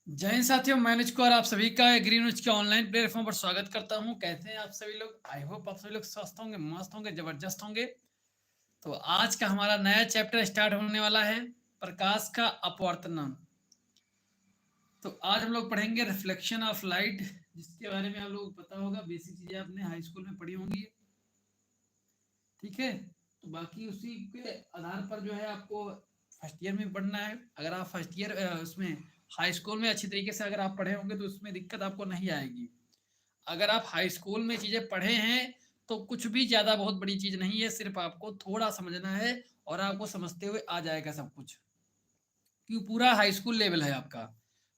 जय हिंद साथियों, मैं अनुज कुमार आप सभी का ग्रीन न्यूज के ऑनलाइन प्लेटफॉर्म पर स्वागत करता हूं। कैसे हैं आप सभी लोग? आई होप आप सभी लोग स्वस्थ होंगे, मस्त होंगे, जबरदस्त होंगे। तो आज का हमारा नया चैप्टर स्टार्ट होने वाला है, प्रकाश का अपवर्तन। तो आज हम लोग पढ़ेंगे रिफ्लेक्शन ऑफ लाइट, जिसके बारे में आप लोगों को पता होगा। बेसिक चीजें आपने हाई स्कूल में पढ़ी होंगी, ठीक है। तो बाकी उसी के आधार पर जो है आपको फर्स्ट ईयर में पढ़ना है। अगर आप फर्स्ट ईयर उसमें हाई स्कूल में अच्छी तरीके से अगर आप पढ़े होंगे तो उसमें दिक्कत आपको नहीं आएगी। अगर आप हाई स्कूल में चीजें पढ़े हैं तो कुछ भी ज्यादा बहुत बड़ी चीज नहीं है, सिर्फ आपको थोड़ा समझना है और आपको समझते हुए आ जाएगा सब कुछ। क्योंकि पूरा हाई स्कूल लेवल है आपका,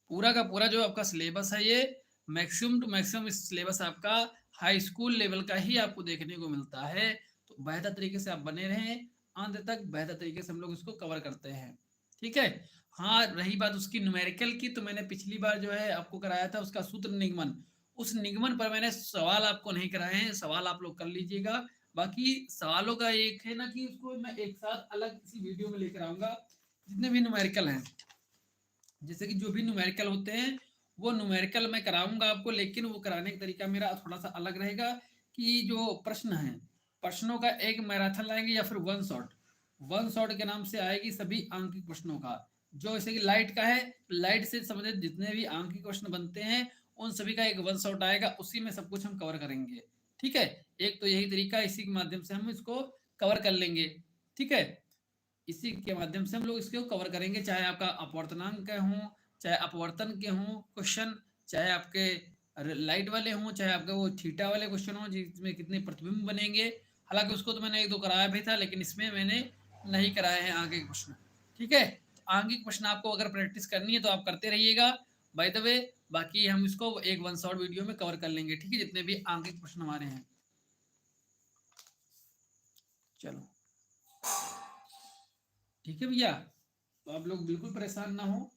पूरा का पूरा जो आपका सिलेबस है, ये मैक्सिमम टू मैक्सिमम सिलेबस आपका हाई स्कूल लेवल का ही आपको देखने को मिलता है। तो बेहतर तरीके से आप बने रहें, अंत तक बेहतर तरीके से हम लोग इसको कवर करते हैं, ठीक है। हाँ, रही बात उसकी न्यूमेरिकल की, तो मैंने पिछली बार जो है आपको कराया था उसका सूत्र निगमन। उस निगमन पर मैंने सवाल आपको नहीं कराए हैं, सवाल आप लोग कर लीजिएगा। बाकी सवालों का एक है ना कि उसको मैं एक साथ अलग किसी वीडियो में लेकर आऊंगा। जितने भी न्यूमेरिकल हैं, जैसे कि जो भी न्यूमेरिकल होते हैं वो न्यूमेरिकल मैं कराऊंगा आपको, लेकिन वो कराने का तरीका मेरा थोड़ा सा अलग रहेगा। कि जो प्रश्न है, प्रश्नों का एक मैराथन लाएंगे या फिर वन शॉट के नाम से आएगी सभी आंकिक प्रश्नों का। जो जैसे कि लाइट का है, लाइट से संबंधित जितने भी आंकिक प्रश्न बनते हैं उन सभी का एक वन शॉट आएगा, उसी में सब कुछ हम कवर करेंगे, ठीक है। एक तो यही तरीका, इसी के माध्यम से हम इसको कवर कर लेंगे, ठीक है। इसी के माध्यम से हम लोग इसको कवर करेंगे, चाहे आपका अपवर्तनांक के हों, चाहे अपवर्तन के हों क्वेश्चन, चाहे आपके लाइट वाले हों, चाहे आपके वो थीटा वाले क्वेश्चन हों जिसमें कितने प्रतिबिंब बनेंगे। हालांकि उसको तो मैंने एक दो कराया भी था, लेकिन इसमें मैंने नहीं कराए हैं आगे के प्रश्न, ठीक है। तो आगे के प्रश्न आपको अगर प्रैक्टिस करनी है तो आप करते रहिएगा, बाय द वे। बाकी हम इसको एक वन शॉट वीडियो में कवर कर लेंगे, ठीक है, जितने भी आगे के प्रश्न हमारे हैं। चलो, ठीक है भैया। तो आप लोग बिल्कुल परेशान ना हो,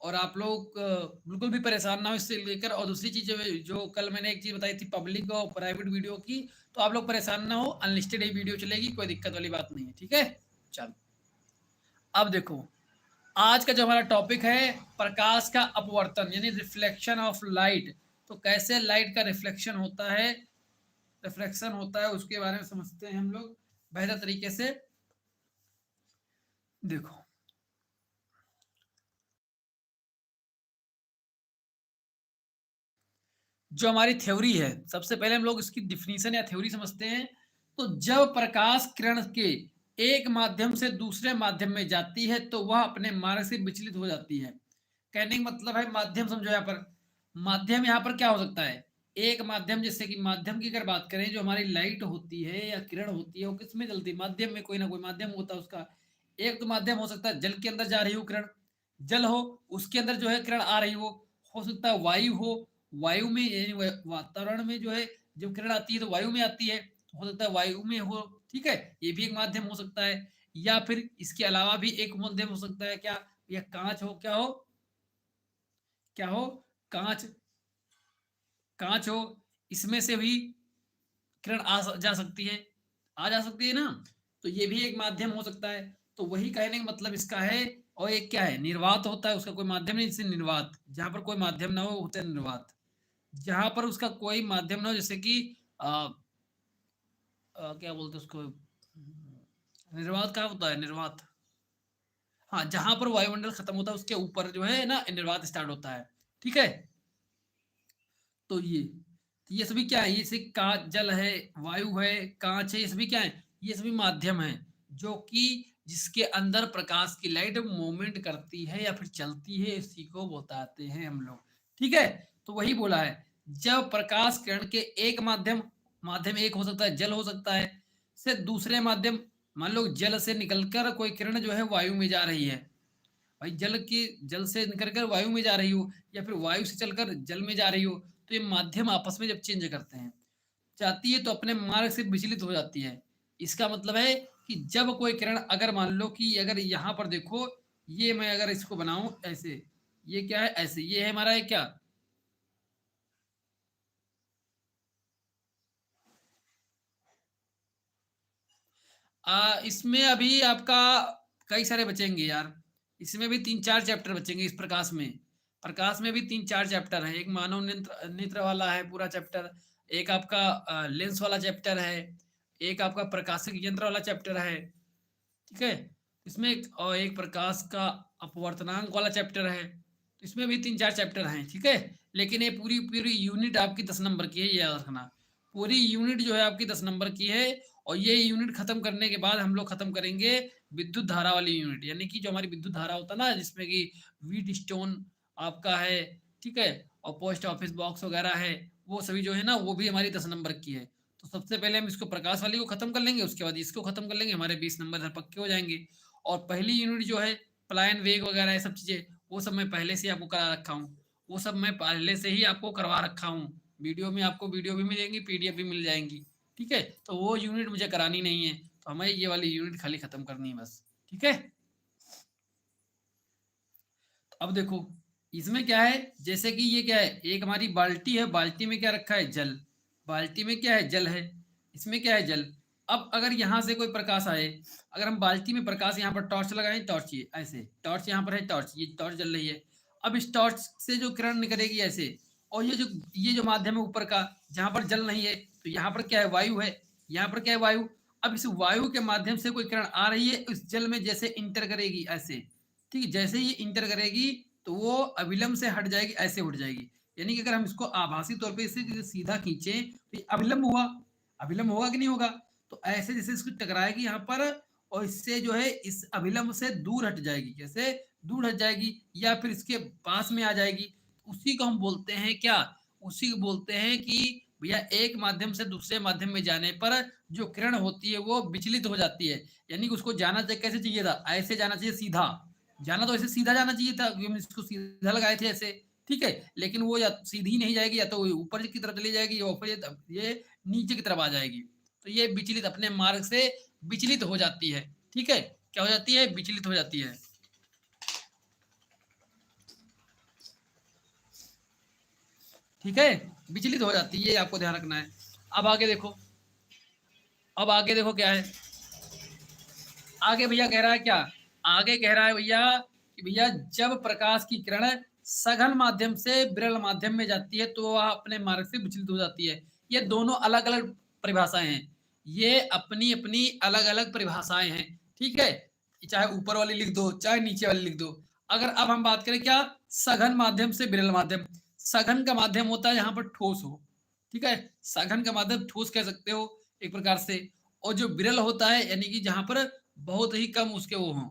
और आप लोग बिल्कुल भी परेशान ना हो इससे लेकर। और दूसरी चीज जो कल मैंने एक चीज बताई थी पब्लिक और प्राइवेट वीडियो की, तो आप लोग परेशान ना हो, अनलिस्टेड ही वीडियो चलेगी, कोई दिक्कत वाली बात नहीं है, ठीक है। चलो, अब देखो, आज का जो हमारा टॉपिक है प्रकाश का अपवर्तन यानी रिफ्लेक्शन ऑफ लाइट। तो कैसे लाइट का रिफ्लेक्शन होता है उसके बारे में समझते हैं हम लोग बेहतर तरीके से। देखो, जो हमारी थ्योरी है, सबसे पहले हम लोग इसकी डिफिनीशन या थ्योरी समझते हैं। तो जब प्रकाश किरण के एक माध्यम से दूसरे माध्यम में जाती है तो वह अपने मार्ग से विचलित हो जाती है। कहने का मतलब है, माध्यम समझो यहाँ पर। माध्यम यहाँ पर क्या हो सकता है? एक माध्यम, जैसे कि माध्यम की अगर बात करें, जो हमारी लाइट होती है या किरण होती है वो किस में चलती है? माध्यम में, कोई ना कोई माध्यम होता है उसका। एक तो माध्यम हो सकता है जल के अंदर जा रही हो किरण, जल हो, उसके अंदर जो है किरण आ रही हो सकता है वायु हो, वायु में यानी वातावरण में जो है जब किरण आती है तो वायु में आती है, तो हो सकता है वायु में हो, ठीक है। ये भी एक माध्यम हो सकता है। या फिर इसके अलावा भी एक माध्यम हो सकता है, क्या? या कांच हो, क्या हो, क्या हो, कांच, कांच हो, इसमें से भी किरण जा सकती है, आ जा सकती है ना। तो ये भी एक माध्यम हो सकता है। तो वही कहने का मतलब इसका है। और एक क्या है, निर्वात होता है, उसका कोई माध्यम नहीं, जैसे निर्वात, जहां पर कोई माध्यम ना हो होता है निर्वात। जहां पर उसका कोई माध्यम ना हो, जैसे कि क्या बोलते हैं उसको, निर्वात कहाँ होता है? निर्वात, हाँ, जहां पर वायुमंडल खत्म होता है उसके ऊपर जो है ना निर्वात स्टार्ट होता है, ठीक है। तो ये सभी क्या है? ये सभी का जल है, वायु है, कांच है, ये सभी क्या है? ये सभी माध्यम है, जो कि जिसके अंदर प्रकाश की लाइट मूवमेंट करती है या फिर चलती है, इसी को बताते हैं हम लोग, ठीक है। तो वही बोला है, जब प्रकाश किरण के एक माध्यम, माध्यम एक हो सकता है जल हो सकता है, से दूसरे माध्यम, मान लो जल से निकलकर कोई किरण जो है वायु में जा रही है, भाई जल से निकलकर वायु में जा रही हो, या फिर वायु से चलकर जल में जा रही हो, तो ये माध्यम आपस में जब चेंज करते हैं, जाती है तो अपने मार्ग से विचलित हो जाती है। इसका मतलब है कि जब कोई किरण, अगर मान लो कि अगर यहाँ पर देखो, ये मैं अगर इसको बनाऊं ऐसे, ये क्या है? ऐसे, ये है हमारा, ये क्या, इसमें अभी आपका कई सारे बचेंगे यार, इसमें भी तीन चार चैप्टर बचेंगे इस प्रकाश में। प्रकाश में भी 3-4 चैप्टर हैं। एक मानव नेत्र नेत्र वाला है पूरा चैप्टर, एक आपका लेंस वाला चैप्टर है, एक आपका प्रकाशिक यंत्र वाला चैप्टर है, ठीक है? इसमें एक प्रकाश का अपवर्तनांक वाला चैप्टर है। तो इसमें भी 3-4 चैप्टर हैं, ठीक है? लेकिन ये पूरी पूरी यूनिट आपकी 10 नंबर की है, ये याद रखना। पूरी यूनिट जो है आपकी 10 नंबर की है, और ये यूनिट खत्म करने के बाद हम लोग खत्म करेंगे विद्युत धारा वाली यूनिट, यानी कि जो हमारी विद्युत धारा होता है ना, जिसमें कि व्हीट स्टोन आपका है, ठीक है? और पोस्ट ऑफिस बॉक्स वगैरह है, वो सभी जो है ना, वो भी हमारी 10 नंबर की है। तो सबसे पहले हम इसको प्रकाश वाली को खत्म कर लेंगे, उसके बाद इसको खत्म कर लेंगे, हमारे 20 नंबर इधर पक्के हो जाएंगे। और पहली यूनिट जो है पलायन वेग वगैरह ये सब चीजें, वो सब मैं पहले से ही आपको करा रखा हूँ, वो सब मैं पहले से ही आपको करवा रखा हूँ। वीडियो में आपको वीडियो भी मिलेंगी, पीडीएफ भी मिल जाएंगी, ठीक है? तो वो यूनिट मुझे करानी नहीं है, तो हमें ये वाली यूनिट खाली खत्म करनी है बस, ठीक है? तो अब देखो इसमें क्या है, जैसे कि ये क्या है, एक हमारी बाल्टी है, बाल्टी में क्या रखा है, जल। बाल्टी में क्या है, जल है। इसमें क्या है, जल। अब अगर यहाँ से कोई प्रकाश आए, अगर हम बाल्टी में प्रकाश, यहाँ पर टॉर्च लगाएं, टॉर्च ये ऐसे, टॉर्च यहाँ पर है, टॉर्च, ये टॉर्च जल रही है। अब इस टॉर्च से जो किरण निकलेगी ऐसे, और ये जो माध्यम है ऊपर का, जहाँ पर जल नहीं है, तो यहाँ पर क्या है, वायु है। यहाँ पर क्या है, वायु। अब इस वायु के माध्यम से कोई किरण आ रही है, इस जल में जैसे इंटर करेगी ऐसे, ठीक है? जैसे ही इंटर करेगी तो वो अभिलंब से हट जाएगी, ऐसे उठ जाएगी। यानी कि अगर हम इसको आभासी तौर पे इसे सीधा खींचे तो ये अभिलंब हुआ। अभिलंब होगा कि नहीं होगा? तो ऐसे जैसे इसको टकराएगी यहाँ पर, और इससे जो है इस अभिलंब से दूर हट जाएगी। कैसे दूर हट जाएगी? या फिर इसके पास में आ जाएगी। उसी को हम बोलते हैं क्या, उसी को बोलते हैं कि भैया एक माध्यम से दूसरे माध्यम में जाने पर जो किरण होती है वो विचलित हो जाती है। यानी कि उसको जाना कैसे चाहिए था, ऐसे जाना चाहिए सीधा। जाना तो ऐसे सीधा जाना चाहिए था, हम इसको सीधा लगाए थे ऐसे, ठीक है? लेकिन वो या सीधी नहीं जाएगी, या तो ऊपर की तरफ चली जाएगी, या फिर ये नीचे की तरफ आ जाएगी। तो ये विचलित, अपने मार्ग से विचलित हो जाती है, ठीक है? क्या हो जाती है, विचलित हो जाती है, ठीक है? विचलित हो जाती है, ये आपको ध्यान रखना है। अब आगे देखो, अब आगे देखो क्या है, आगे भैया कह रहा है क्या, आगे कह रहा है भैया कि भैया जब प्रकाश की किरण सघन माध्यम से विरल माध्यम में जाती है तो वह अपने मार्ग से विचलित हो जाती है। ये दोनों अलग अलग परिभाषाएं हैं, ये अपनी अपनी अलग अलग परिभाषाएं हैं, ठीक है? चाहे ऊपर वाली लिख दो, चाहे नीचे वाली लिख दो। अगर अब हम बात करें क्या, सघन माध्यम से विरल माध्यम। सघन का माध्यम होता है जहां पर ठोस हो, ठीक है? सघन का माध्यम ठोस कह सकते हो एक प्रकार से। और जो विरल होता है यानी कि जहां पर बहुत ही कम उसके वो हों।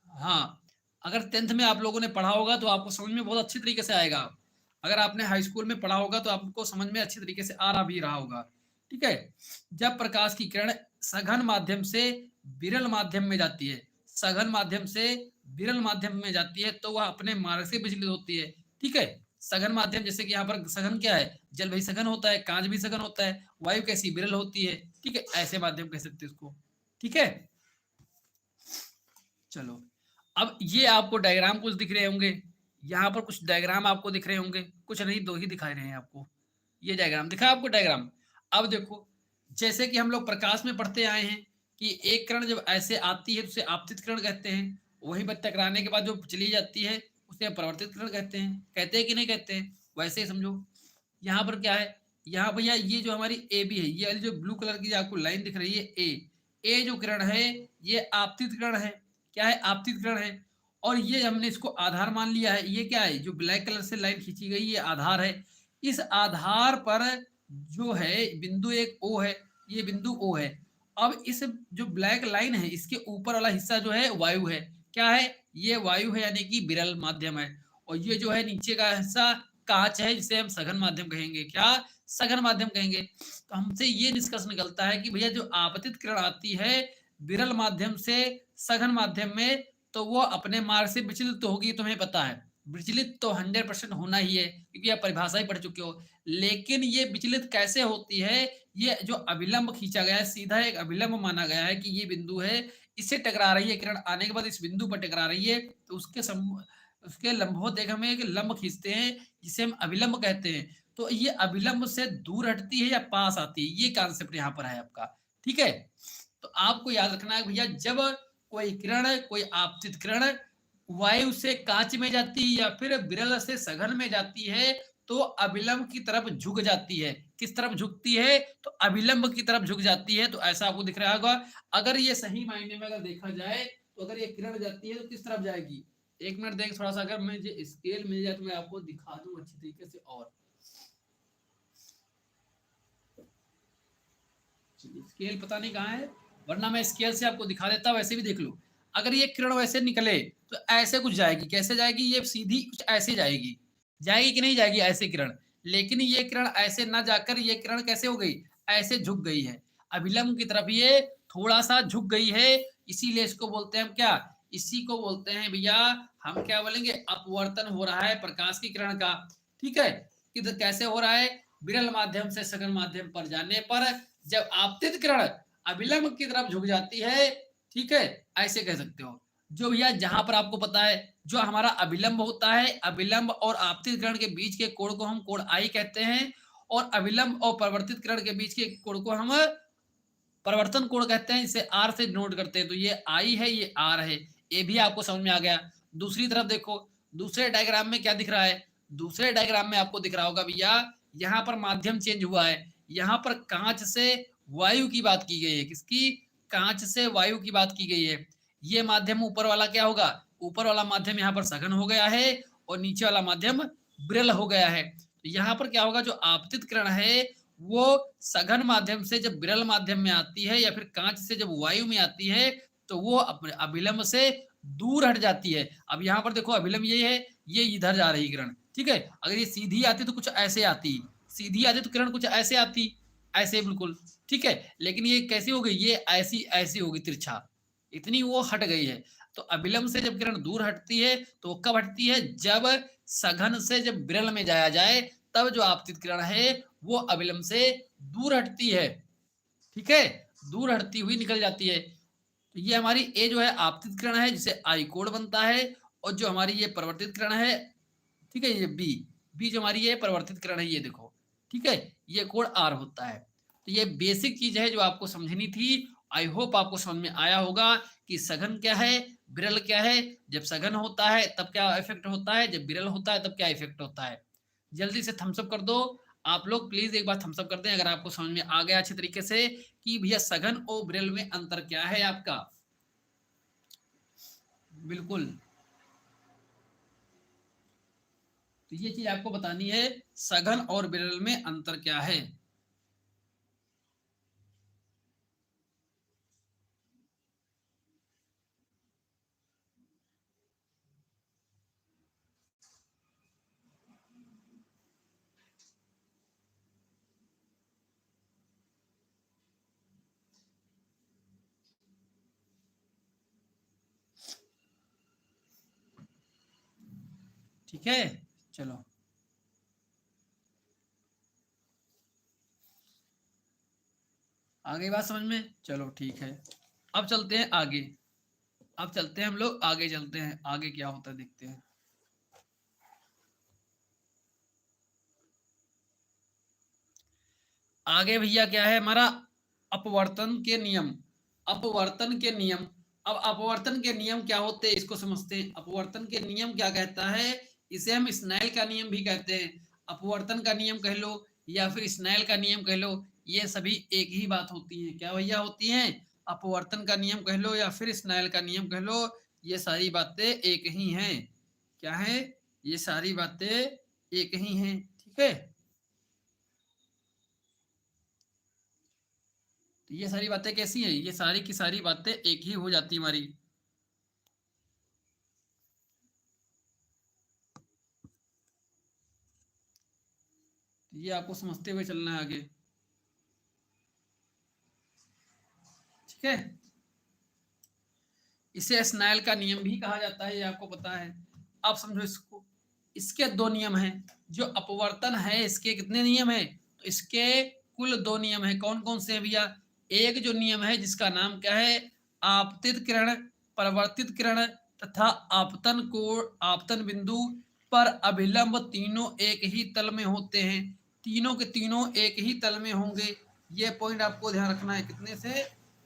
हाँ, अगर 10th में आप लोगों ने पढ़ा होगा तो आपको समझ में बहुत अच्छी तरीके से आएगा। अगर आपने हाई स्कूल में पढ़ा होगा तो आपको समझ में अच्छी तरीके से आ रहा भी रहा होगा, ठीक है? जब प्रकाश की किरण सघन माध्यम से विरल माध्यम में जाती है, सघन माध्यम से विरल माध्यम में जाती है तो वह अपने मार्ग से विचलित होती है, ठीक है? सघन माध्यम, जैसे कि यहाँ पर सघन क्या है, जल भी सघन होता है, कांच भी सघन होता है, वायु कैसी, विरल होती है, ठीक है? ऐसे माध्यम कह सकते हैं इसको, ठीक है? चलो, अब ये आपको डायग्राम कुछ दिख रहे होंगे, यहाँ पर कुछ डायग्राम आपको दिख रहे होंगे, कुछ नहीं, दो ही दिखाई रहे हैं आपको। ये डायग्राम दिखा आपको, डायग्राम। अब देखो, जैसे कि हम लोग प्रकाश में पढ़ते आए हैं कि एक किरण जब ऐसे आती है तो उसे आपतित किरण कहते हैं, वहीं पर टकराने के बाद जो चली जाती है उसे अपवर्तित किरण कहते हैं। कहते हैं कि नहीं कहते हैं? वैसे ही समझो, यहाँ पर क्या है, यहाँ भैया ये जो हमारी ए बी है, ये वाली जो ब्लू कलर की आपको लाइन दिख रही है, ए जो किरण है ये आपतित किरण है। क्या है, आपतित किरण है। और ये हमने इसको आधार मान लिया है। ये क्या है, जो ब्लैक कलर से लाइन खींची गई ये आधार है। इस आधार पर जो है बिंदु एक ओ है, ये बिंदु ओ है। अब इस जो ब्लैक लाइन है इसके ऊपर वाला हिस्सा जो है वायु है। क्या है, ये वायु है, यानी कि विरल माध्यम है। और ये जो है नीचे का हिस्सा कांच है, जिसे हम सघन माध्यम कहेंगे। क्या, सघन माध्यम कहेंगे। तो हमसे ये निष्कर्ष निकलता है कि भैया जो आपतित किरण आती है विरल माध्यम से सघन माध्यम में, तो वो अपने मार्ग से विचलित तो होगी, तुम्हें पता है। विचलित तो 100% होना ही है, क्योंकि आप परिभाषा ही पढ़ चुके हो। लेकिन ये विचलित कैसे होती है, ये जो अभिलंब खींचा गया है, सीधा एक अभिलंब माना गया है कि ये बिंदु है, इससे टकरा रही है किरण, आने के बाद इस बिंदु पर टकरा रही है, तो उसके लंबवत एक हम एक लंब खींचते हैं, जिसे हम अभिलंब कहते हैं। तो ये अभिलंब से दूर हटती है या पास आती है, ये कॉन्सेप्ट यहाँ पर है आपका, ठीक है? तो आपको याद रखना है भैया, जब कोई किरण, कोई आपतित किरण वायु से कांच में जाती है या फिर विरल से सघन में जाती है तो अभिलंब की तरफ झुक जाती है। किस तरफ झुकती है? तो अभिलंब की तरफ झुक जाती है। तो ऐसा आपको दिख रहा होगा। अगर ये सही मायने में अगर देखा जाए तो अगर ये किरण जाती है तो किस तरफ जाएगी? एक मिनट देख, थोड़ा सा अगर मुझे स्केल मिल जाए तो मैं आपको दिखा दूं अच्छी तरीके से। और स्केल पता नहीं कहाँ है, वरना मैं स्केल से आपको दिखा देता। वैसे भी देख लो, अगर ये किरण वैसे निकले तो ऐसे कुछ जाएगी। कैसे जाएगी? ये सीधी कुछ ऐसे जाएगी। जाएगी कि नहीं जाएगी ऐसे किरण? लेकिन ये किरण ऐसे ना जाकर ये किरण कैसे हो गई? ऐसे झुक गई है। अभिलंब की तरफ ये थोड़ा सा झुक गई है। इसीलिए इसको बोलते हैं हम क्या? इसी को बोलते हैं भैया, हम क्या बोलेंगे? अपवर्तन हो रहा है प्रकाश की किरण का। ठीक है, कि कैसे हो रहा है? विरल माध्यम से सघन माध्यम पर जाने पर जब आपतित किरण अभिलंब की तरफ झुक जाती है, ठीक है, ऐसे कह सकते हो। जो भैया जहां पर आपको पता है जो हमारा अभिलंब होता है, अभिलंब और आपतित किरण के बीच के कोण को हम कोण आई कहते हैं, और अभिलंब और परिवर्तित किरण के बीच के कोण को हम परिवर्तन कोण कहते हैं। इसे आर से नोट करते हैं। तो ये आई है, ये आर है। ये भी आपको समझ में आ गया। दूसरी तरफ देखो, दूसरे डायग्राम में क्या दिख रहा है? दूसरे डायग्राम में आपको दिख रहा होगा भैया, यहाँ पर माध्यम चेंज हुआ है। यहाँ पर कांच से वायु की बात की गई है। किसकी? कांच से वायु की बात की गई है। ये माध्यम ऊपर वाला क्या होगा? ऊपर वाला माध्यम यहाँ पर सघन हो गया है और नीचे वाला माध्यम विरल हो गया है। तो यहाँ पर क्या होगा? जो आपतित किरण है वो सघन माध्यम से जब विरल माध्यम में आती है या फिर कांच से जब वायु में आती है तो वो अपने अभिलंब से दूर हट जाती है। अब यहाँ पर देखो, अभिलंब ये है, ये इधर जा रही किरण। ठीक है, अगर ये सीधी आती तो कुछ ऐसे आती, सीधी आती तो किरण कुछ ऐसे आती, ऐसे बिल्कुल। ठीक है, लेकिन ये कैसी हो गई? ये ऐसी ऐसी होगी, तिरछा। इतनी वो हट गई है। तो अभिलंब से जब किरण दूर हटती है तो कब हटती है? जब सघन से जब विरल में जाया जाए, तब जो आपतित किरण है वो अभिलंब से दूर हटती है। ठीक है, दूर हटती हुई निकल जाती है। तो ये हमारी ए जो है आपतित किरण है, जिसे आई कोण बनता है। और जो हमारी ये परिवर्तित किरण है, ठीक है, ये बी, बी जो हमारी ये परिवर्तित किरण है, ये देखो। ठीक है, ये कोण आर होता है। तो ये बेसिक चीज है जो आपको समझनी थी। आई होप आपको समझ में आया होगा कि सघन क्या है, विरल क्या है। जब सघन होता है तब क्या इफेक्ट होता है, जब विरल होता है तब क्या इफेक्ट होता है। जल्दी से थम्सअप कर दो आप लोग, प्लीज एक बार थम्सअप कर दें अगर आपको समझ में आ गया अच्छे तरीके से कि भैया सघन और विरल में अंतर क्या है आपका। बिल्कुल, तो ये चीज आपको बतानी है, सघन और विरल में अंतर क्या है। ठीक है, चलो आगे बात समझ में। चलो ठीक है, अब चलते हैं आगे। अब चलते हैं हम लोग आगे, चलते हैं आगे क्या होता है देखते हैं। आगे भैया क्या है हमारा? अपवर्तन के नियम। अपवर्तन के नियम। अब अपवर्तन के नियम क्या होते हैं इसको समझते हैं। अपवर्तन के नियम क्या कहता है? इसे हम स्नेल का नियम भी कहते हैं। अपवर्तन का नियम कह लो या फिर स्नेल का नियम कह लो, ये सभी एक ही बात होती है। क्या भैया होती हैं? अपवर्तन का नियम कह लो या फिर स्नेल का नियम कह लो, ये सारी बातें एक ही हैं। क्या है? ये सारी बातें एक ही हैं। ठीक है, तो ये सारी बातें कैसी हैं? ये सारी की सारी बातें एक ही हो जाती हमारी। तो ये आपको समझते हुए चलना है आगे। ठीक है, इसे स्नेल का नियम भी कहा जाता है, ये आपको पता है। आप समझो इसको। इसके दो नियम हैं। जो अपवर्तन है इसके कितने नियम हैं? तो इसके कुल दो नियम हैं। कौन कौन से हैं भैया? एक जो नियम है जिसका नाम क्या है? आपतित किरण, परिवर्तित किरण तथा आपतन कोण, आपतन बिंदु पर अभिलंब तीनों एक ही तल में होते हैं। तीनों के तीनों एक ही तल में होंगे। ये पॉइंट आपको ध्यान रखना है। कितने से?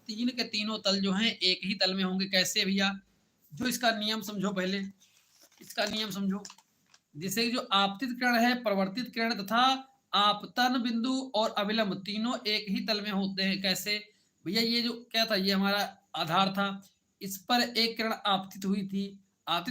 तीन के तीनों तल जो हैं एक ही तल में होंगे। कैसे भैया? जो इसका नियम समझो, पहले इसका नियम समझो। जैसे कि जो आपतित किरण है, परिवर्तित किरण तथा आपतन बिंदु और अभिलंब तीनों एक ही तल में होते हैं। कैसे भैया, ये जो क्या था, ये हमारा आधार था, इस पर एक किरण आपतित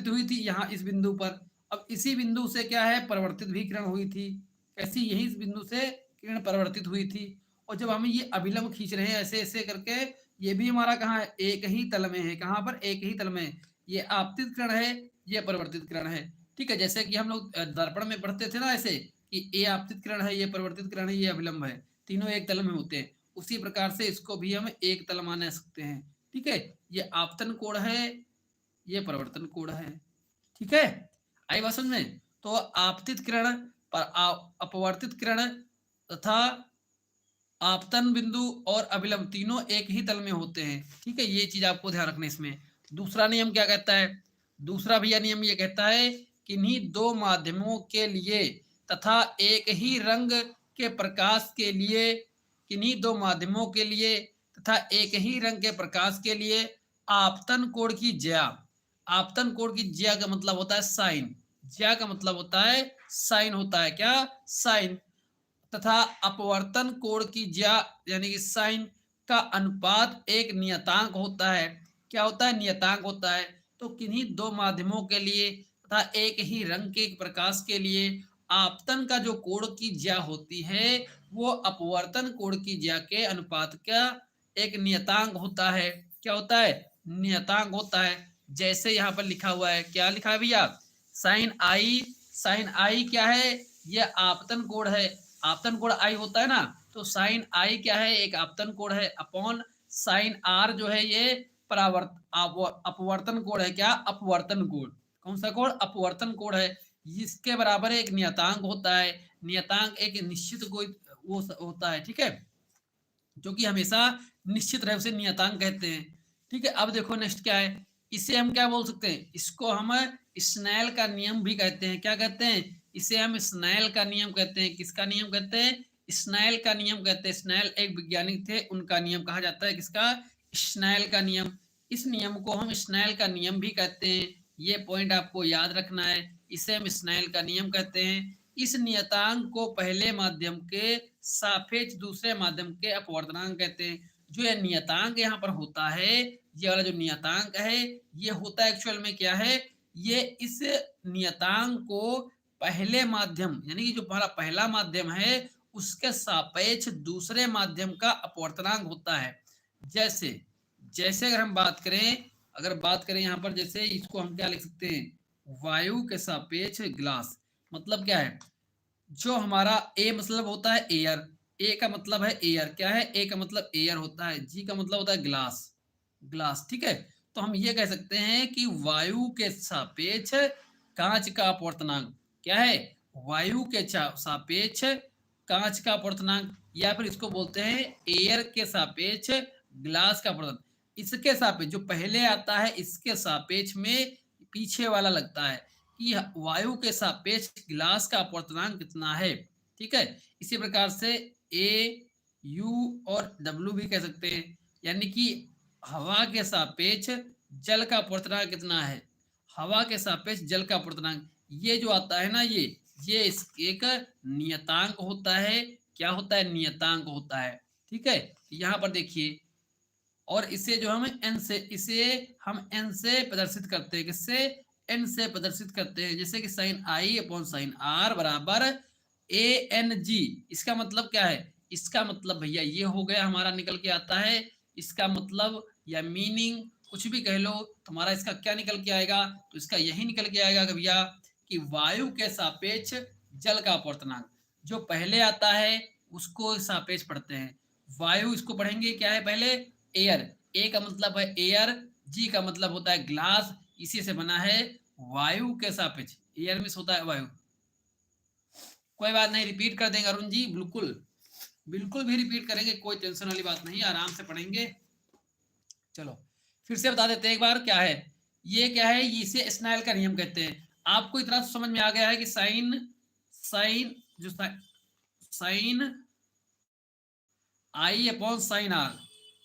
हुई थी यहाँ इस बिंदु पर। अब इसी बिंदु से क्या है, परिवर्तित भी किरण हुई थी। कैसी, यही इस बिंदु से किरण परिवर्तित हुई थी। और जब हम ये अभिलंब खींच रहे हैं ऐसे ऐसे करके, ये भी हमारा कहाँ है, एक ही तल में है। कहाँ पर, एक ही तल में। ये आपतित किरण है, ये परिवर्तित किरण है। ठीक है, जैसे कि हम लोग दर्पण में पढ़ते थे ना ऐसे, कि ये आपतित किरण है, ये परिवर्तित किरण है, ये अभिलंब है, तीनों एक तल में होते हैं। उसी प्रकार से इसको भी हम एक तल मान सकते हैं। ठीक है, ये आपतन कोण है, ये परिवर्तन कोण है। ठीक है, आई बात समझ में। तो आपतित किरण पर अपवर्तित किरण तथा आपतन बिंदु और अभिलंब तीनों एक ही तल में होते हैं। ठीक है, ये चीज आपको ध्यान रखना इसमें। दूसरा नियम क्या कहता है, दूसरा भैया नियम ये कहता है, किन्हीं दो माध्यमों के लिए तथा एक ही रंग के प्रकाश के लिए, किन्हीं दो माध्यमों के लिए तथा एक ही रंग के प्रकाश के लिए आपतन कोण की ज्या, आपतन कोण की ज्या का मतलब होता है साइन, ज्या का मतलब होता है साइन, होता है क्या, साइन, तथा अपवर्तन कोण की ज्या यानी कि साइन का अनुपात एक नियतांक होता है। क्या होता है, नियतांक होता है। तो किन्हीं दो माध्यमों के लिए तथा एक ही रंग के प्रकाश के लिए आपतन का जो कोण की ज्या होती है वो अपवर्तन कोण की ज्या के अनुपात का एक नियतांक होता है। क्या होता है, नियतांक होता है। जैसे यहाँ पर लिखा हुआ है, क्या लिखा है भैया, साइन आई, साइन आई क्या है, यह आपतन कोण है। आपतन कोण आई होता है ना, तो साइन आई क्या है, एक आपतन कोण है, अपॉन साइन आर जो है ये अपवर्तन कोण है। क्या, अपवर्तन कोण, कौन सा कोण, अपवर्तन कोण है। इसके बराबर एक नियतांक होता है। नियतांक एक निश्चित कोई वो होता है। ठीक है, जो कि हमेशा निश्चित रहे, उसे नियतांक कहते हैं। ठीक है, अब देखो नेक्स्ट क्या है, इसे हम क्या बोल सकते हैं, इसको हम स्नेल का नियम भी कहते हैं। क्या कहते हैं, इसे हम स्नेल का नियम कहते हैं। किसका नियम कहते हैं, स्नेल का नियम कहते हैं। स्नेल एक वैज्ञानिक थे, उनका नियम कहा जाता है। किसका, स्नेल का नियम। इस नियम को हम स्नेल का नियम भी कहते हैं। ये पॉइंट आपको याद रखना है, इसे हम स्नेल का नियम कहते हैं। इस नियतांक को पहले माध्यम के सापेक्ष दूसरे माध्यम के अपवर्तनांक कहते हैं। जो यह नियतांक यहाँ पर होता है, ये वाला जो नियतांक है, ये होता है एक्चुअल में क्या है, ये इस नियतांक को पहले माध्यम यानी कि जो हमारा पहला माध्यम है उसके सापेक्ष दूसरे माध्यम का अपवर्तनांक होता है। जैसे जैसे अगर हम बात करें यहाँ पर, जैसे इसको हम क्या लिख सकते हैं, वायु के सापेक्ष ग्लास। मतलब क्या है, जो हमारा ए मतलब होता है एयर, ए का मतलब है एयर, क्या है, ए का मतलब एयर होता है, जी का मतलब होता है ग्लास, ग्लास। ठीक है, तो हम ये कह सकते हैं कि वायु के सापेक्ष कांच का अपवर्तनांक क्या है, वायु के सापेक्ष कांच का अपवर्तनांक, या फिर इसको बोलते हैं एयर के सापेक्ष ग्लास का अपवर्तनांक। इसके सापेक्ष जो पहले आता है इसके सापेक्ष में पीछे वाला लगता है कि वायु के सापेक्ष गिलास का अपवर्तनांक कितना है। ठीक है, इसी प्रकार से ए यू और डब्ल्यू भी कह सकते हैं, यानी कि हवा के सापेक्ष जल का अपवर्तनांक कितना है, हवा के सापेक्ष जल का अपवर्तनांक, ये जो आता है ना, ये एक नियतांक होता है। क्या होता है, नियतांक होता है। ठीक है, यहाँ पर देखिए, और इसे जो हम एन से इसे हम एन से प्रदर्शित करते हैं। किससे, एन से प्रदर्शित करते हैं। जैसे कि sine i upon sine r बराबर ए एन जी। इसका मतलब क्या है, इसका मतलब भैया ये हो गया हमारा, निकल के आता है इसका मतलब या मीनिंग, कुछ भी कह लो, तुम्हारा इसका क्या निकल के आएगा, तो इसका यही निकल के आएगा कि भैया कि वायु के सापेक्ष जल का अपवर्तनांक जो पहले आता है उसको सापेक्ष पढ़ते हैं। वायु इसको पढ़ेंगे क्या है, पहले एयर, ए का मतलब है एयर, जी का मतलब होता है ग्लास, इसी से बना है वायु के सापेक्ष, एयर में होता है वायु। कोई बात नहीं, रिपीट कर देंगे अरुण जी, बिल्कुल बिल्कुल भी रिपीट करेंगे, कोई टेंशन वाली बात नहीं, आराम से पढ़ेंगे। चलो फिर से बता देते हैं एक बार, क्या है ये, क्या है, इसे स्नेल का नियम कहते हैं। आपको इतना तो समझ में आ गया है कि साइन साइन जो sine i upon sine r,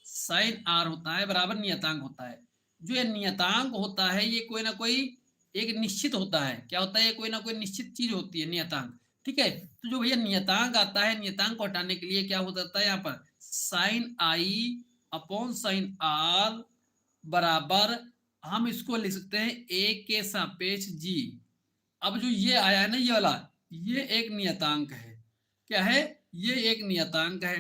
sine r होता है बराबर नियतांक होता है। जो ये नियतांक होता है ये कोई ना कोई एक निश्चित होता है। क्या होता है? ये कोई ना कोई निश्चित चीज होती है नियतांक। ठीक है, तो जो भैया नियतांक आता है, नियतांक को हटाने के लिए क्या हो जाता है यहाँ पर sine i upon sine r बराबर, हम इसको लिख सकते हैं ए के सापेक्ष जी। अब जो ये आया है ना ये वाला, ये एक नियतांक है। क्या है? ये एक नियतांक है।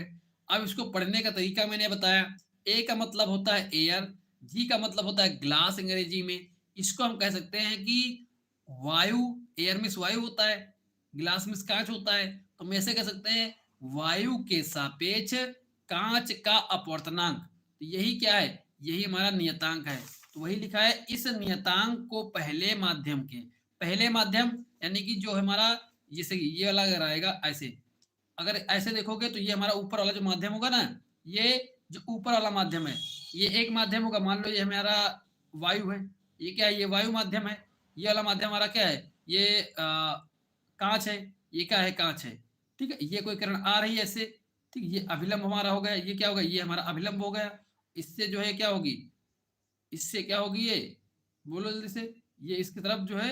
अब इसको पढ़ने का तरीका मैंने बताया। ए का मतलब होता है एयर, जी का मतलब होता है ग्लास अंग्रेजी में। इसको हम कह सकते हैं कि वायु, एयर में वायु होता है, ग्लास में कांच होता है, तो हम ऐसे कह सकते हैं वायु के सापेक्ष कांच का अपवर्तनांक। तो यही क्या है? यही हमारा नियतांक है। तो वही लिखा है, इस नियतांक को पहले माध्यम के, पहले माध्यम यानी कि जो हमारा जैसे ये वाला अगर आएगा ऐसे, अगर ऐसे देखोगे तो ये हमारा ऊपर वाला जो माध्यम होगा ना, ये जो ऊपर वाला माध्यम है ये एक माध्यम होगा। मान लो ये हमारा वायु है, ये क्या है? ये वायु माध्यम है। ये वाला माध्यम हमारा क्या है? ये कांच है। ये क्या है? कांच है। ठीक है, ये कोई किरण आ रही है ऐसे, ठीक, ये अभिलंब हमारा हो गया। ये क्या हो गया? ये हमारा अभिलंब हो गया। इससे जो है क्या होगी? इससे क्या होगी? ये बोलो जल्दी से। ये इसकी तरफ जो है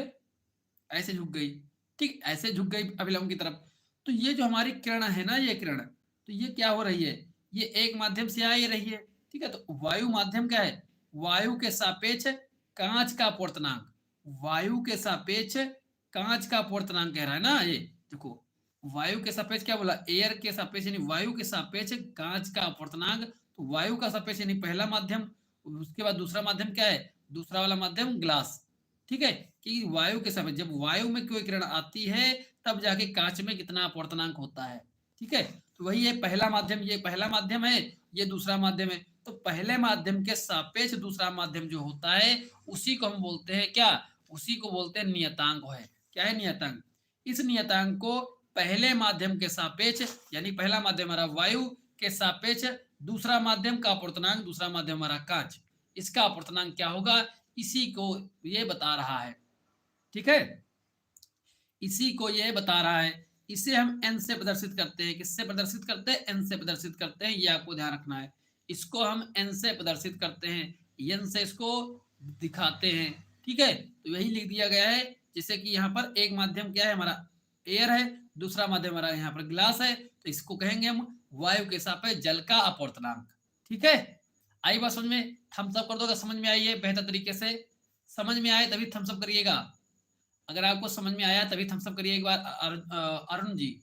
ऐसे झुक गई। ठीक, ऐसे झुक गई अभिलंब की तरफ। तो ये जो हमारी किरण है ना, ये किरण, तो ये क्या हो रही है? ये एक माध्यम से आ ही रही है। ठीक है, तो वायु माध्यम क्या है? वायु के सापेक्ष कांच का अपवर्तनांक, वायु के सापेक्ष कांच का अपवर्तनांक कह रहा है ना ये। देखो, वायु के सापेक्ष क्या बोला? एयर के सापेक्ष यानी वायु के सापेक्ष कांच का अपवर्तनांक। तो वायु का सापेक्ष यानी पहला माध्यम, उसके बाद दूसरा माध्यम क्या है? दूसरा वाला माध्यम ग्लास। ठीक है, कि वायु के समय जब वायु में कोई किरण आती है तब जाके कांच में कितना अपवर्तनांक होता है। ठीक है, तो वही है पहला माध्यम, ये पहला माध्यम है, ये दूसरा माध्यम है। तो पहले माध्यम के सापेक्ष दूसरा माध्यम जो होता है उसी को हम बोलते हैं क्या? उसी को बोलते हैं नियतांक है। क्या है? नियतांक। इस नियतांक को पहले माध्यम के सापेक्ष यानी पहला माध्यम हमारा वायु के सापेक्ष दूसरा माध्यम का अपवर्तनांक, दूसरा माध्यम हमारा कांच, इसका अपवर्तनांक क्या होगा? इसी को ये बता रहा है। ठीक है, इसी को ये बता रहा है। इसे हम एन से प्रदर्शित करते हैं। किससे प्रदर्शित करते हैं? एन से प्रदर्शित करते हैं। ये आपको ध्यान रखना है। इसको हम एन से प्रदर्शित करते हैं, एन से इसको दिखाते हैं। ठीक है, तो यही लिख दिया गया है। जैसे कि यहाँ पर एक माध्यम क्या है हमारा? एयर है, दूसरा माध्यम हमारा यहाँ पर ग्लास है, तो इसको कहेंगे हम वायु के सापेक्ष जल का अपवर्तनांक। ठीक है, आई बात समझ में? थम्स अप कर दो अगर समझ में आई है बेहतर तरीके से। समझ में आए तभी थम्स अप करिएगा। अगर आपको समझ में आया तभी थम्स अप करिए एक बार। अरुण जी,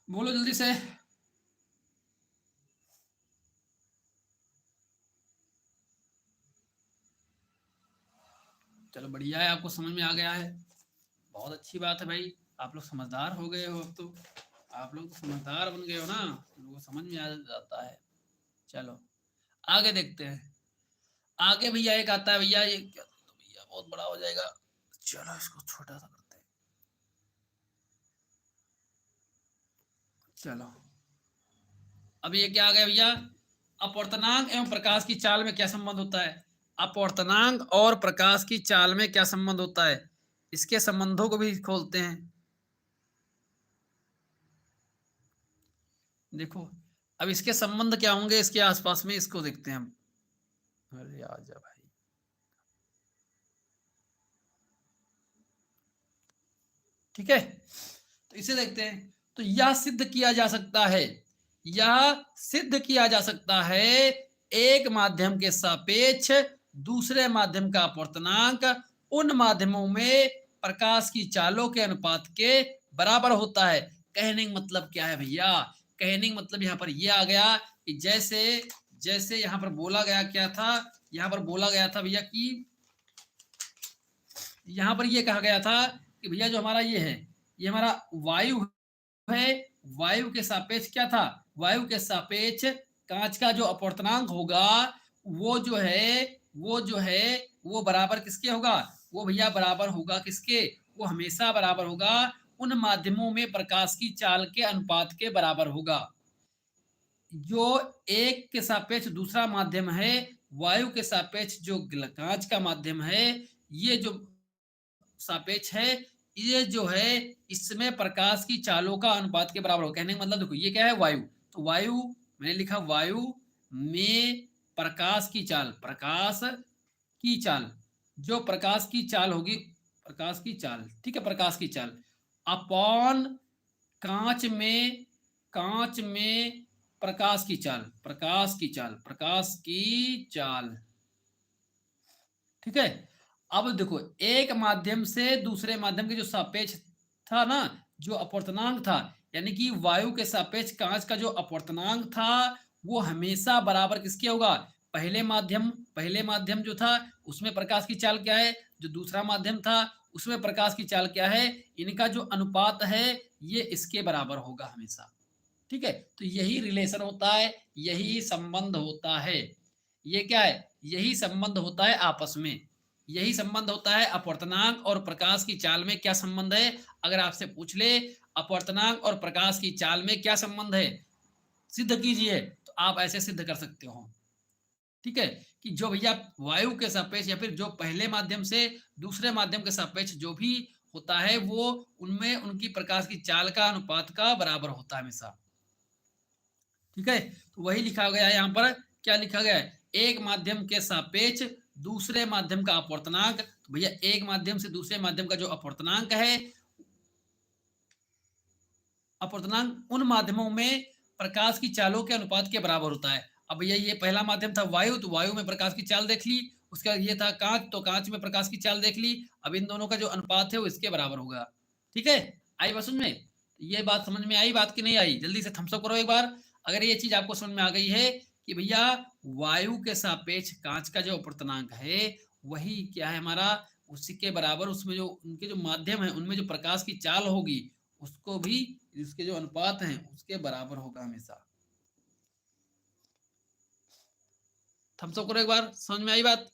बोलो जल्दी से। चलो बढ़िया है, आपको समझ में आ गया है, बहुत अच्छी बात है भाई। आप लोग समझदार हो गए हो अब तो, आप लोग तो समझदार बन गए हो ना, लोगों को समझ में आ जाता है। चलो आगे देखते हैं। आगे भैया एक आता है भैया, ये क्या तो भैया बहुत बड़ा हो जाएगा। चलो इसको छोटा सा करते हैं। चलो अब ये क्या आ गया भैया? अपवर्तनांक एवं प्रकाश की चाल में क्या संबंध होता है? अपवर्तनांक और प्रकाश की चाल में क्या संबंध होता है? इसके संबंधों को भी खोलते हैं। देखो, अब इसके संबंध क्या होंगे इसके आसपास में, इसको देखते हैं हम। अरे आजा भाई, ठीक है, तो इसे देखते हैं। तो यह सिद्ध किया जा सकता है, यह सिद्ध किया जा सकता है एक माध्यम के सापेक्ष दूसरे माध्यम का अपवर्तनांक उन माध्यमों में प्रकाश की चालों के अनुपात के बराबर होता है। कहने का मतलब क्या है भैया? कहने का मतलब यहाँ पर यह आ गया कि जैसे जैसे यहाँ पर बोला गया क्या था? यहाँ पर बोला गया था भैया कि यहाँ पर ये कहा गया था कि भैया जो हमारा ये है, ये हमारा वायु है, वायु के सापेक्ष क्या था? वायु के सापेक्ष कांच का जो अपवर्तनांक होगा वो जो है वो बराबर किसके होगा? वो भैया बराबर होगा किसके? वो हमेशा बराबर होगा उन माध्यमों में प्रकाश की चाल के अनुपात के बराबर होगा। जो एक के सापेक्ष दूसरा माध्यम है, वायु के सापेक्ष जो कांच का माध्यम है, ये जो सापेक्ष है, ये जो है इसमें प्रकाश की चालों का अनुपात के बराबर हो। कहने का मतलब देखो, ये क्या है? वायु। तो वायु, मैंने लिखा वायु में प्रकाश की चाल, प्रकाश की चाल, जो प्रकाश की चाल होगी, प्रकाश की चाल, ठीक है, प्रकाश की चाल अपॉन कांच में, कांच में प्रकाश की चाल, प्रकाश की चाल, प्रकाश की चाल, ठीक है। अब देखो, एक माध्यम से दूसरे माध्यम के जो सापेक्ष था ना, जो अपवर्तनांक था, यानी कि वायु के सापेक्ष कांच का जो अपवर्तनांक था वो हमेशा बराबर किसके होगा, पहले माध्यम, पहले माध्यम जो था उसमें प्रकाश की चाल क्या है, जो दूसरा माध्यम था उसमें प्रकाश की चाल क्या है, इनका जो अनुपात है ये इसके बराबर होगा हमेशा, ठीक है। तो यही रिलेशन होता है, यही संबंध होता है, ये क्या है, यही संबंध होता है आपस में, यही संबंध होता है अपवर्तनांक और प्रकाश की चाल में। क्या संबंध है, अगर आपसे पूछ ले अपवर्तनांक और प्रकाश की चाल में क्या संबंध है, सिद्ध कीजिए, तो आप ऐसे सिद्ध कर सकते हो, ठीक है, कि जो भैया वायु के सापेक्ष या फिर जो पहले माध्यम से दूसरे माध्यम के सापेक्ष जो भी होता है वो उनमें उनकी प्रकाश की चाल का अनुपात का बराबर होता है हमेशा, ठीक है। तो वही लिखा गया है यहाँ पर, क्या लिखा गया है, एक माध्यम के सापेक्ष दूसरे माध्यम का अपवर्तनांक, तो भैया एक माध्यम से दूसरे माध्यम का जो अपवर्तनांक है, अपवर्तनांक उन माध्यमों में प्रकाश की चालों के अनुपात के बराबर होता है। अब भैया ये पहला माध्यम था वायु, तो वायु में प्रकाश की चाल देख ली, उसके बाद ये था कांच, तो कांच में प्रकाश की चाल देख ली, अब इन दोनों का जो अनुपात है वो इसके बराबर होगा, ठीक है। आई बात समझ में, ये बात समझ में आई, बात की नहीं आई, जल्दी से थम्स अप करो एक बार अगर ये चीज आपको समझ में आ गई है कि भैया वायु के सापेक्ष कांच का जो अपवर्तनांक है वही क्या है हमारा, उसी के बराबर, उसमें जो उनके जो माध्यम है उनमें जो प्रकाश की चाल होगी उसको भी, इसके जो अनुपात हैं उसके बराबर होगा हमेशा। थम्स अप करो एक बार, समझ में आई बात,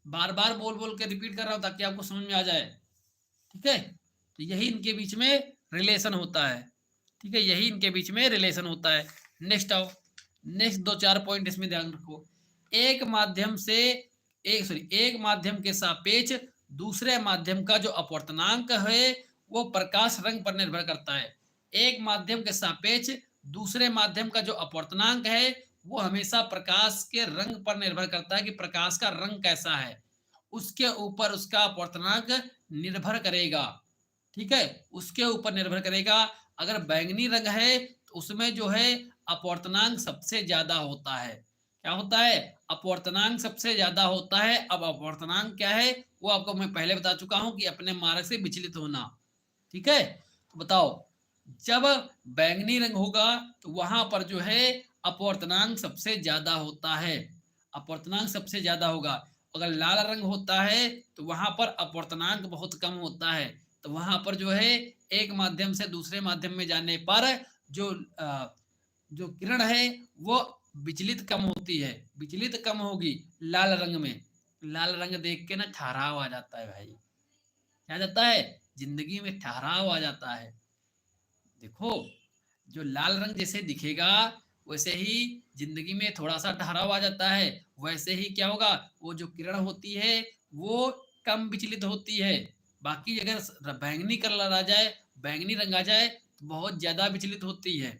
बार बार बोल बोल के रिपीट कर रहा हूं ताकि आपको समझ में आ जाए, ठीक है। तो यही इनके बीच में रिलेशन होता है, ठीक है, यही इनके बीच में रिलेशन होता है। नेक्स्ट आओ, नेक्स्ट दो चार पॉइंट इसमें ध्यान रखो, एक माध्यम से, एक माध्यम के सापेक्ष दूसरे माध्यम का जो अपवर्तनांक है वो प्रकाश रंग पर निर्भर करता है। एक माध्यम के सापेक्ष दूसरे माध्यम का जो अपवर्तनांक है वो हमेशा प्रकाश के रंग पर निर्भर करता है कि प्रकाश का रंग कैसा है, उसके ऊपर उसका अपवर्तनांक निर्भर करेगा, ठीक है, उसके ऊपर निर्भर करेगा। अगर बैंगनी रंग है तो उसमें जो है अपवर्तनांक सबसे ज्यादा होता है, क्या होता है, अपवर्तनांक सबसे ज्यादा होता है। अब अपवर्तनांक क्या है वो आपको मैं पहले बता चुका हूं कि अपने मार्ग से विचलित होना, ठीक है। तो बताओ, जब बैंगनी रंग होगा तो वहां पर जो है अपवर्तनांक सबसे ज्यादा होता है, अपवर्तनांक सबसे ज्यादा होगा। अगर लाल रंग होता है तो वहां पर अपवर्तनांक बहुत कम होता है, तो वहां पर जो है एक माध्यम से दूसरे माध्यम में जाने पर जो जो किरण है वो विचलित कम होती है, विचलित कम होगी लाल रंग में। लाल रंग देख के ना ठहराव आ जाता है भाई, क्या जाता है, जिंदगी में ठहराव आ जाता है। देखो, जो लाल रंग जैसे दिखेगा वैसे ही जिंदगी में थोड़ा सा ठहराव आ जाता है, वैसे ही क्या होगा, वो जो किरण होती है वो कम विचलित होती है। बाकी अगर बैंगनी कलर आ जाए, बैंगनी रंग आ जाए तो बहुत ज्यादा विचलित होती है,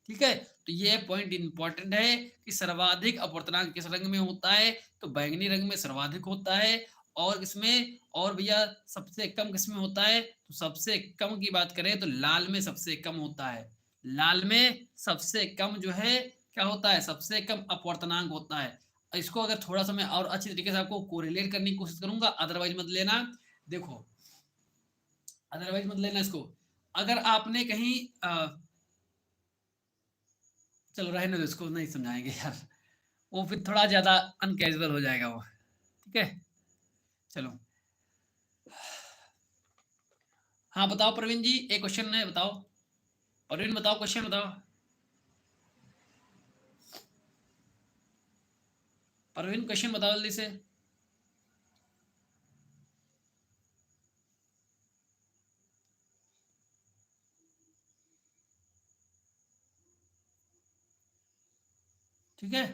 ठीक है। तो ये पॉइंट इंपॉर्टेंट है कि सर्वाधिक अपवर्तनांक किस रंग में होता है, तो बैंगनी रंग में सर्वाधिक होता है। और इसमें, और भैया सबसे कम किस में होता है, तो सबसे कम की बात करें तो लाल में सबसे कम होता है, लाल में सबसे कम जो है क्या होता है, सबसे कम अपवर्तनांक होता है। इसको अगर थोड़ा सा मैं और अच्छी तरीके से आपको कोरिलेट करने की कोशिश करूंगा, अदरवाइज मत लेना, देखो अदरवाइज मत लेना इसको। अगर आपने कहीं चलो रहने दो, इसको नहीं समझाएंगे यार, वो फिर थोड़ा ज्यादा अनकैजुअल हो जाएगा वो, ठीक है। चलो, हाँ बताओ प्रवीण जी, एक क्वेश्चन है, बताओ प्रवीण, बताओ क्वेश्चन बताओ, प्रवीण क्वेश्चन बताओ जल्दी से। ठीक है,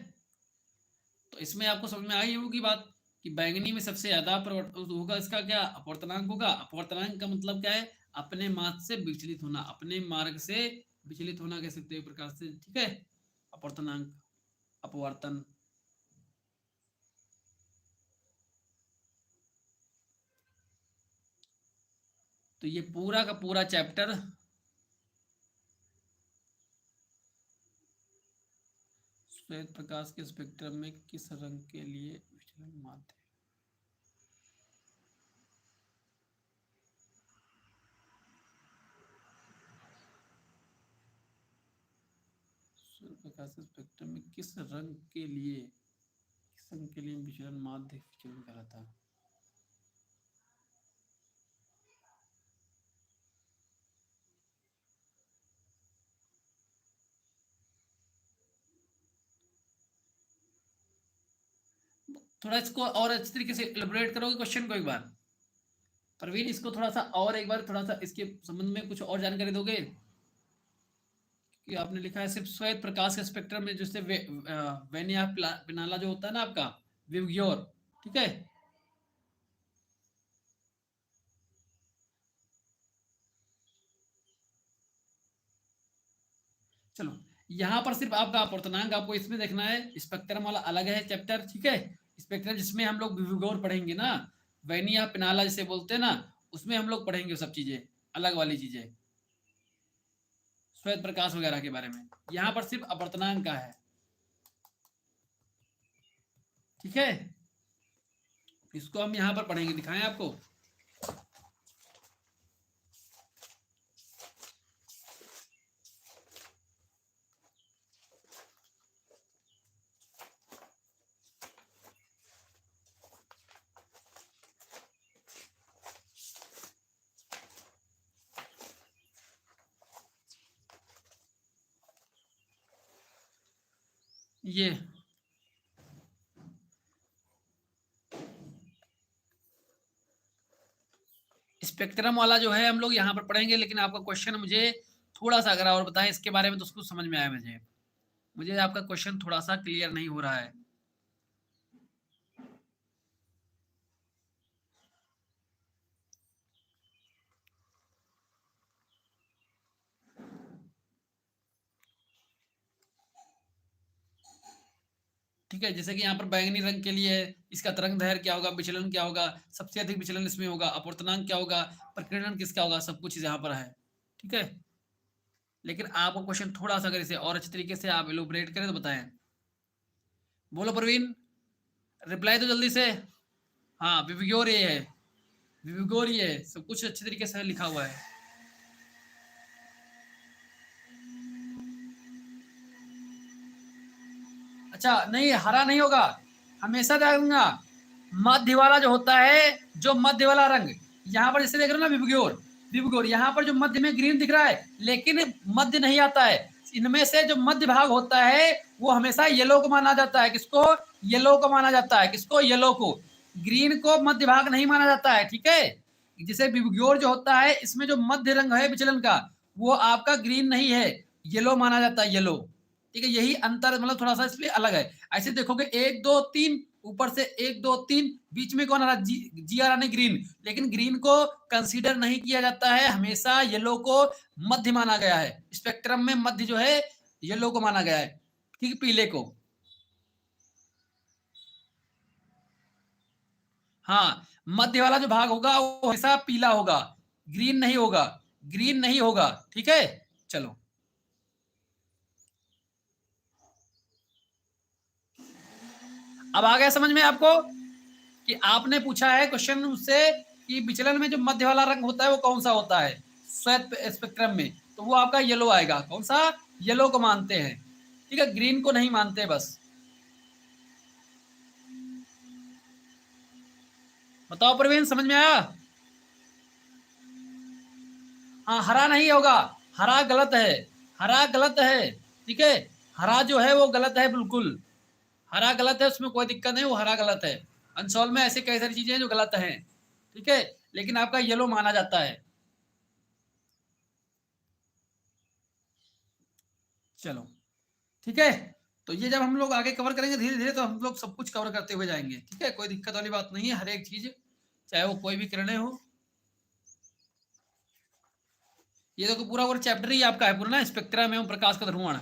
तो इसमें आपको समझ में आई होगी बात कि बैंगनी में सबसे ज्यादा होगा, इसका क्या अपवर्तनांक होगा, अपवर्तनांक का मतलब क्या है, अपने मार्ग से विचलित होना, अपने मार्ग से विचलित होना कह सकते हैं प्रकार से, ठीक है। अपवर्तनांक, अपवर्तन। तो ये पूरा का पूरा चैप्टर श्वेत प्रकाश के स्पेक्ट्रम में किस रंग के लिए विचलन माध्य, श्वेत प्रकाश के स्पेक्ट्रम में किस रंग के लिए विचलन माध्य विचलन कहलाता है। थोड़ा इसको और अच्छी तरीके से एलिब्रेट करोगे क्वेश्चन को एक बार प्रवीण, इसको थोड़ा सा और एक बार थोड़ा सा इसके संबंध में कुछ और जानकारी दोगे कि आपने लिखा है सिर्फ श्वेत प्रकाश के स्पेक्ट्रम में जिससे वेनिया पिनाला जो होता है ना आपका विवग्योर, ठीक है। चलो यहाँ पर सिर्फ आपका अपवर्तनांक आपको इसमें देखना है, स्पेक्ट्रम वाला अलग है चैप्टर, ठीक है। स्पेक्ट्रम जिसमें हम लोग विवग्योर पढ़ेंगे ना, वेनिया पिनाला जिसे बोलते हैं ना, उसमें हम लोग पढ़ेंगे सब चीजें, अलग वाली चीजें, श्वेत प्रकाश वगैरह के बारे में। यहाँ पर सिर्फ अपवर्तनांक का है, ठीक है। इसको हम यहाँ पर पढ़ेंगे, दिखाएं आपको। ये स्पेक्ट्रम वाला जो है हम लोग यहाँ पर पढ़ेंगे, लेकिन आपका क्वेश्चन मुझे थोड़ा सा अगर और बताएं इसके बारे में तो उसको समझ में आया मुझे आपका क्वेश्चन थोड़ा सा क्लियर नहीं हो रहा है। ठीक है, जैसे कि यहाँ पर बैंगनी रंग के लिए इसका तरंग दैर्घ्य क्या होगा, विचलन क्या होगा, सबसे अधिक विचलन इसमें होगा, अपवर्तनांक क्या होगा, प्रकीर्णन किसका होगा, सब कुछ यहाँ पर है, ठीक है। लेकिन आपको क्वेश्चन थोड़ा सा अगर इसे और अच्छे तरीके से आप एलोबरेट करें तो बताएं। बोलो प्रवीण, रिप्लाई तो जल्दी से। हाँ विवग्योर ये है, विवग्योर ये है, सब कुछ अच्छे तरीके से लिखा हुआ है। अच्छा नहीं, हरा नहीं होगा, हमेशा देखूंगा मध्य वाला जो होता है, जो मध्य वाला रंग यहाँ पर जैसे देख रहे हो ना विवग्योर, विवग्योर यहाँ पर जो मध्य में ग्रीन दिख रहा है लेकिन मध्य नहीं आता है, इनमें से जो मध्य भाग होता है वो हमेशा येलो को माना जाता है। किसको? येलो को माना जाता है। किसको? येलो को। ग्रीन को मध्य भाग नहीं माना जाता है, ठीक है। जैसे विवग्योर जो होता है इसमें जो मध्य रंग है विचलन का वो आपका ग्रीन नहीं है, येलो माना जाता है, येलो, ठीक है। यही अंतर मतलब थोड़ा सा इसलिए अलग है। ऐसे देखोगे 1 2 3 ऊपर से 1 2 3 बीच में कौन आ रहा? जी आ रहा नहीं, ग्रीन। लेकिन ग्रीन को कंसीडर नहीं किया जाता है, हमेशा येलो को मध्य माना गया है। स्पेक्ट्रम में मध्य जो है येलो को माना गया है, ठीक, पीले को। हाँ मध्य वाला जो भाग होगा वो हमेशा पीला होगा, ग्रीन नहीं होगा, ग्रीन नहीं होगा, ठीक है। चलो अब आ गया समझ में आपको कि आपने पूछा है क्वेश्चन मुझसे कि विचलन में जो मध्य वाला रंग होता है वो कौन सा होता है श्वेत स्पेक्ट्रम में, तो वो आपका येलो आएगा। कौन सा? येलो को मानते हैं, ठीक है, ग्रीन को नहीं मानते बस। बताओ प्रवीण, समझ में आया? हाँ हरा नहीं होगा, हरा गलत है, हरा गलत है, ठीक है। हरा जो है वो गलत है, बिल्कुल हरा गलत है, उसमें कोई दिक्कत नहीं, वो हरा गलत है। अनसोल्व में ऐसी कई सारी चीजें हैं जो गलत हैं, ठीक है, लेकिन आपका येलो माना जाता है। चलो ठीक है, तो ये जब हम लोग आगे कवर करेंगे धीरे धीरे तो हम लोग सब कुछ कवर करते हुए जाएंगे, ठीक है। कोई दिक्कत वाली बात नहीं है, हर एक चीज चाहे वो कोई भी किरणें हो। ये देखो पूरा पूरा चैप्टर ही आपका है पूरा ना, स्पेक्ट्रम एवं प्रकाश का ध्रुवण।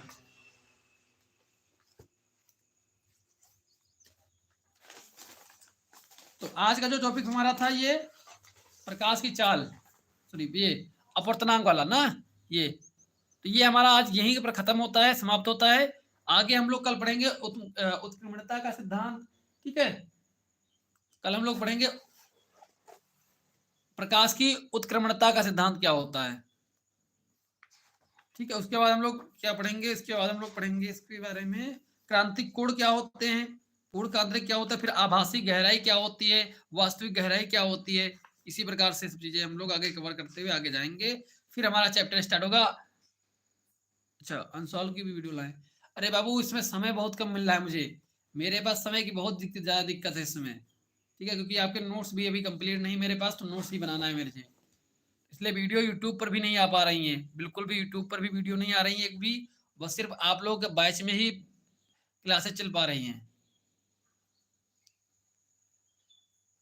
तो आज का जो टॉपिक हमारा था ये प्रकाश की चाल, सॉरी ये अपवर्तनांक वाला ना, ये तो ये हमारा आज यहीं पर खत्म होता है, समाप्त होता है। आगे हम लोग कल पढ़ेंगे उत्क्रमणता का सिद्धांत, ठीक है। कल हम लोग पढ़ेंगे प्रकाश की उत्क्रमणता का सिद्धांत क्या होता है, ठीक है। उसके बाद हम लोग क्या पढ़ेंगे, इसके बाद हम लोग पढ़ेंगे इसके बारे में क्रांतिक कोण क्या होते हैं, पूर्ण क्रांतिक क्या होता है, फिर आभासी गहराई क्या होती है, वास्तविक गहराई क्या होती है। इसी प्रकार से सब चीजें हम लोग आगे कवर करते हुए आगे जाएंगे। फिर हमारा चैप्टर स्टार्ट होगा। अच्छा, अनसॉल्व की भी वीडियो लाएं। अरे बाबू इसमें समय बहुत कम मिल रहा है मुझे, मेरे पास समय की बहुत ज्यादा दिक्कत है इसमें, ठीक है, क्योंकि आपके नोट्स भी अभी कंप्लीट नहीं मेरे पास, तो नोट्स भी बनाना है मेरे से, इसलिए वीडियो यूट्यूब पर भी नहीं आ पा रही है, बिल्कुल भी यूट्यूब पर भी वीडियो नहीं आ रही है एक भी, बस सिर्फ आप लोग के बैच में ही क्लासेस चल पा रही हैं,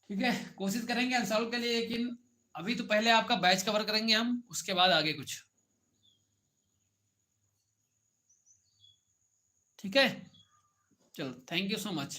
ठीक है। कोशिश करेंगे अनसॉल्व के लिए, लेकिन अभी तो पहले आपका बैच कवर करेंगे हम, उसके बाद आगे कुछ, ठीक है। चलो, थैंक यू सो मच।